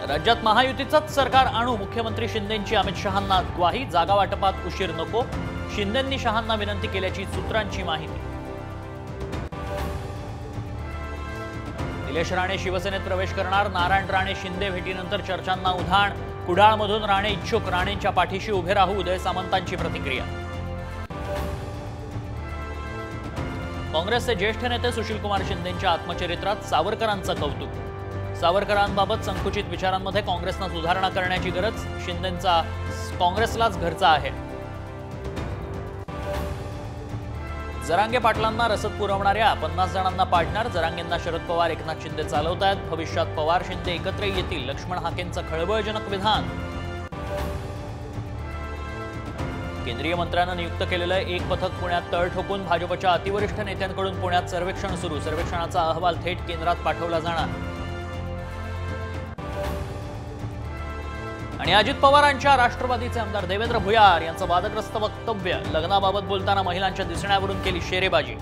राज्यात महायुतीचंच सरकार आणू, मुख्यमंत्री शिंदेंची अमित शहांना ग्वाही. जागा वाटपात उशीर नको, शिंदेंनी शहांना विनंती केल्याची सूत्रांची माहिती. निलेश राणे शिवसेनेत प्रवेश करणार. नारायण राणे शिंदे भेटीनंतर चर्चांना उधाण. कुडाळमधून राणे इच्छुक, राणेंच्या पाठीशी उभे राहू, उदय सामंतांची प्रतिक्रिया. काँग्रेसचे ज्येष्ठ नेते सुशीलकुमार शिंदेंच्या आत्मचरित्रात सावरकरांचं कौतुक. सावरकरांबाबत संकुचित विचारांमध्ये काँग्रेसनं सुधारणा करण्याची गरज. शिंदेंचा काँग्रेसलाच घरचा आहे. जरांगे पाटलांना रसद पुरवणाऱ्या 50 जणांना पाडणार. जरांगेंना शरद पवार एकनाथ शिंदे चालवतायत. भविष्यात पवार शिंदे एकत्र येतील. लक्ष्मण हाकेंचं खळबळजनक विधान. केंद्रीय मंत्र्यांना नियुक्त केलेलं एक पथक पुण्यात तळ ठोकून. भाजपच्या अतिवरिष्ठ नेत्यांकडून पुण्यात सर्वेक्षण सुरू. सर्वेक्षणाचा अहवाल थेट केंद्रात पाठवला जाणार. आणि अजित पवारांच्या राष्ट्रवादीचे आमदार देवेंद्र भुयार यांचं वादग्रस्त वक्तव्य. लग्नाबाबत बोलताना महिलांच्या दिसण्यावरून केली शेरेबाजी.